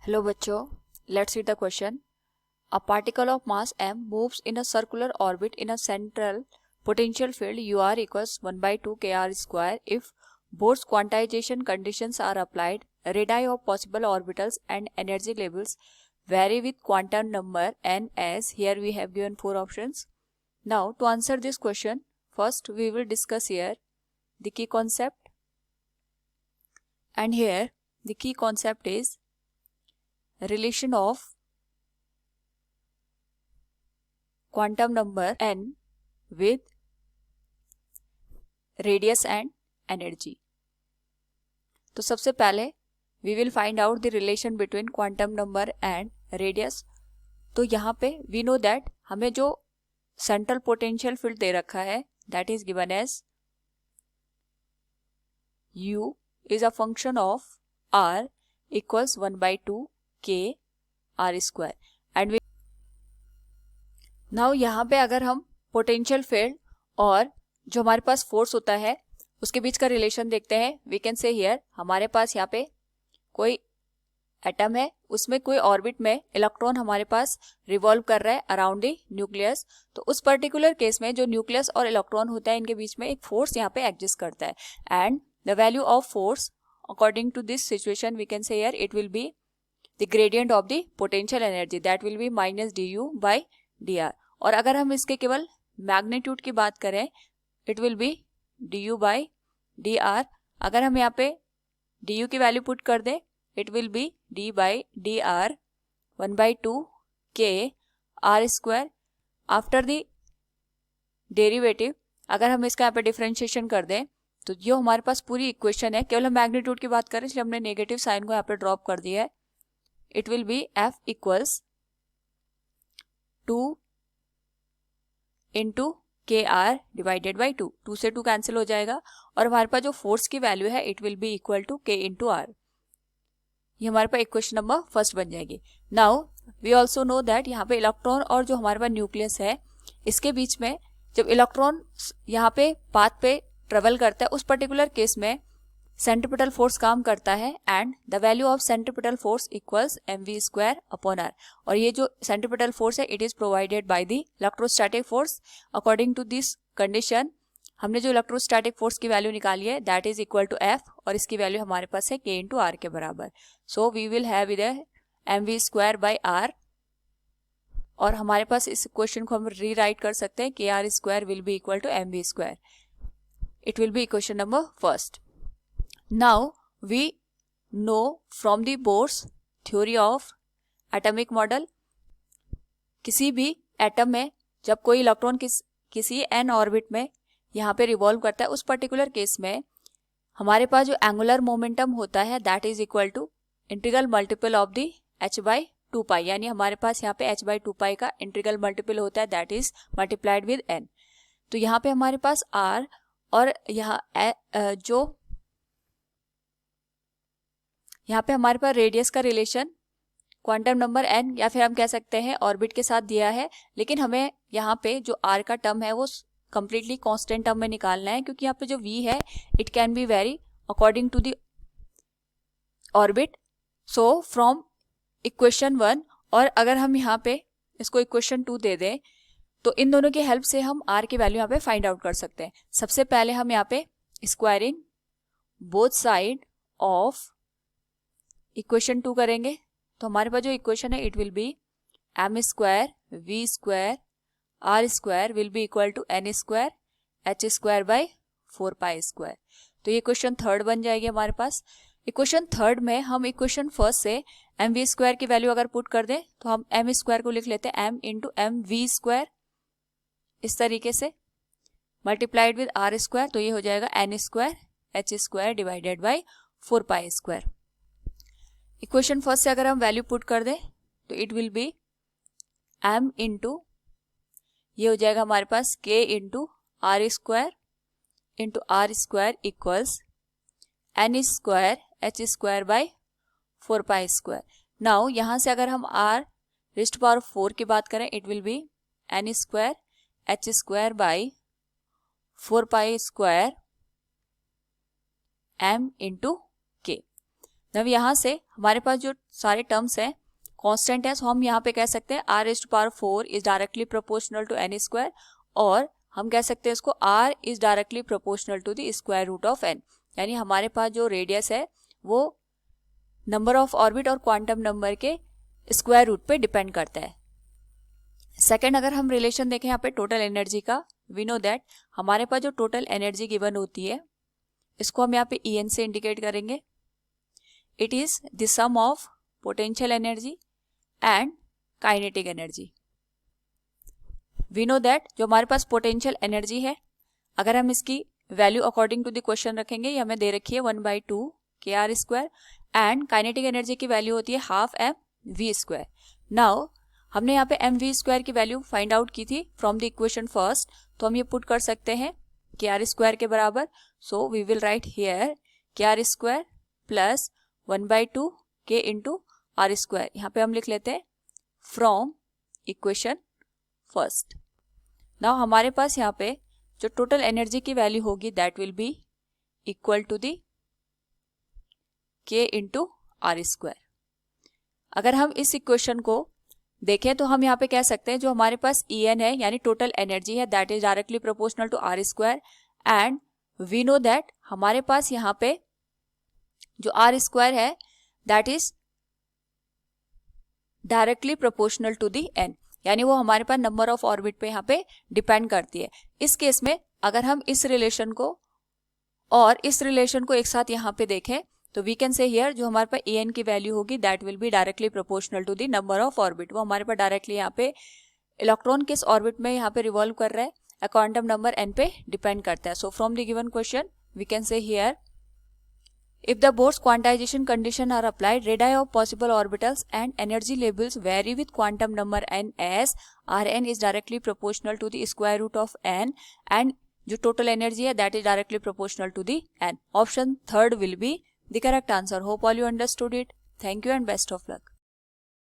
Hello बच्चों, let's read the question. A particle of mass m moves in a circular orbit in a central potential field UR equals 1 by 2 kr square if Bohr's quantization conditions are applied. Radii of possible orbitals and energy levels vary with quantum number n as here we have given 4 options. Now to answer this question, first we will discuss here the key concept, and here the key concept is relation of quantum number n with radius and energy. तो सबसे पहले we will find out the relation between quantum number and radius. तो यहाँ पे we know that हमें जो central potential field दे रखा है that is given as u is a function of r equals 1 by 2 k r square and we now यहाँ पे अगर हम पोटेंशियल फील्ड और जो हमारे पास फोर्स होता है उसके बीच का रिलेशन देखते हैं. वी कैन से हियर हमारे पास यहाँ पे कोई एटम है, उसमें कोई ऑर्बिट में इलेक्ट्रॉन हमारे पास रिवॉल्व कर रहा है अराउंड द न्यूक्लियस. तो उस पर्टिकुलर केस में जो न्यूक्लियस और इलेक्ट्रॉन होता है इनके बीच में एक फोर्स यहाँ पे एग्जिस्ट करता है and the value of force according to this situation we can say here it will be the gradient of the potential energy that will be minus du by dr. और अगर हम इसके केवल magnitude की बात करें it will B du by dr. अगर हम यहाँ पे du की वैल्यू पुट कर दें it will B d by dr 1 by 2 k r square. After the derivative अगर हम इसका यहाँ पे डिफरेंशिएशन कर दें तो जो हमारे पास पूरी इक्वेशन है, केवल हम मैग्नीट्यूड की बात करें इसलिए हमने नेगेटिव साइन को यहाँ पे ड्रॉप कर दिया है. It will B f equals 2 into के आर डिवाइडेड बाई 2. 2 से 2 कैंसिल हो जाएगा और हमारे पास जो फोर्स की वैल्यू है it will be equal to k into r. ये हमारे पास इक्वेशन नंबर फर्स्ट बन जाएगी. Now we also know that यहाँ पे इलेक्ट्रॉन और जो हमारे पास न्यूक्लियस है इसके बीच में जब इलेक्ट्रॉन यहाँ पे पाथ पे ट्रेवल करता है उस पर्टिकुलर केस में सेंट्रीपिटल फोर्स काम करता है and the value of centripetal force equals mv square upon r. और ये जो सेंट्रीपिटल फोर्स है it is provided by the electrostatic force. According to this condition हमने जो इलेक्ट्रोस्टैटिक फोर्स की वैल्यू निकाली है that is equal to f और इसकी वैल्यू हमारे पास है k इंटू आर के बराबर. सो वी विल हैव इधर mv स्क्वायर बाई r और हमारे पास इस क्वेश्चन को हम री राइट कर सकते हैं k r square will be equal to mv square. It will be equation number first. Now we know from the Bohr's theory of atomic model किसी भी एटम में जब कोई इलेक्ट्रॉन किसी n ऑर्बिट में यहाँ पे रिवॉल्व करता है उस पर्टिकुलर केस में हमारे पास जो एंगुलर मोमेंटम होता है that is equal to integral multiple of the h by 2 pi. यानी हमारे पास यहाँ पे h बाई 2 पाई का इंटीग्रल मल्टीपल होता है that is multiplied with n. तो यहाँ पे हमारे पास r और यहाँ पे हमारे पास रेडियस का रिलेशन क्वांटम नंबर n या फिर हम कह सकते हैं ऑर्बिट के साथ दिया है, लेकिन हमें यहाँ पे जो r का टर्म है वो कंप्लीटली कांस्टेंट टर्म में निकालना है क्योंकि यहाँ पे जो v है it can be very according to the orbit. So from equation 1 और अगर हम यहाँ पे इसको इक्वेशन 2 दे दें तो इन दोनों की हेल्प से हम r की वैल्यू यहाँ पे फाइंड आउट कर सकते हैं. सबसे पहले हम यहाँ पे squaring both side of equation 2 करेंगे तो हमारे पास जो इक्वेशन है it will be m square v square r square will be equal to n square h square by 4 pi square. तो ये इक्वेशन थर्ड बन जाएगी हमारे पास. इक्वेशन थर्ड में हम इक्वेशन फर्स्ट से mv स्क्वायर की वैल्यू अगर पुट कर दें तो हम m स्क्वायर को लिख लेते हैं m into m v square इस तरीके से मल्टीप्लाइड विद r स्क्वायर. तो ये हो जाएगा n square h square divided by 4 pi square. Equation first से अगर हम वैल्यू पुट कर दें तो it will be m into ये हो जाएगा हमारे पास k into r square equals n square h square by 4 pi square. Now यहाँ से अगर हम r रेज़्ड पावर 4 की बात करें it will B n square h square by 4 pi square m into k. अब यहाँ से हमारे पास जो सारे टर्म्स हैं कांस्टेंट है, सो हम यहाँ पे कह सकते हैं r⁴ is directly proportional to n square, और हम कह सकते हैं इसको r is directly proportional to the square root of n, यानी हमारे पास जो रेडियस है वो नंबर ऑफ ऑर्बिट और क्वांटम नंबर के स्क्वायर रूट पे डिपेंड करता है। सेकेंड, अगर हम रिलेशन देखें यहाँ पे टोटल एनर्जी का, वी नो दैट हमारे पास जो टोटल एनर्जी गिवन होती है इसको हम यहाँ पे En से इंडिकेट करेंगे। It is the sum of potential energy and kinetic energy. We know that जो हमारे पास पोटेंशियल एनर्जी है, अगर हम इसकी value according to the question रखेंगे, ये हमें दे रखी है 1/2 kr², एंड काइनेटिक एनर्जी की वैल्यू होती है हाफ mv²। नाउ हमने यहाँ पे mv² की वैल्यू फाइंड आउट की थी फ्रॉम द इक्वेशन फर्स्ट, तो हम ये पुट कर सकते हैं kr² के बराबर। So we will write here kr² plus 1/2 k into r²। यहाँ पे हम लिख लेते हैं फ्रॉम इक्वेशन फर्स्ट। नाउ हमारे पास यहाँ पे जो टोटल एनर्जी की वैल्यू होगी that will be equal to the k into r²। अगर हम इस इक्वेशन को देखें तो हम यहाँ पे कह सकते हैं जो हमारे पास En है यानी टोटल एनर्जी है that is directly proportional to r², and we know that हमारे पास यहाँ पे जो r² है that is directly proportional to the n, यानी वो हमारे पास नंबर ऑफ ऑर्बिट पे यहाँ पे डिपेंड करती है। इस केस में अगर हम इस रिलेशन को और इस रिलेशन को एक साथ यहाँ पे देखें तो वी कैन से हियर जो हमारे पास En की वैल्यू होगी that will be directly proportional to the number of orbit. वो हमारे पास डायरेक्टली यहाँ पे इलेक्ट्रॉन किस ऑर्बिट में यहाँ पे रिवॉल्व कर रहा है क्वांटम नंबर n पे डिपेंड करता है। So from the given question we can say here if the Bohr's quantization condition are applied, radii of possible orbitals and energy levels vary with quantum number n as Rn is directly proportional to the square root of n, and जो total energy है that is directly proportional to the n. Option third will be the correct answer. Hope all you understood it. Thank you and best of luck.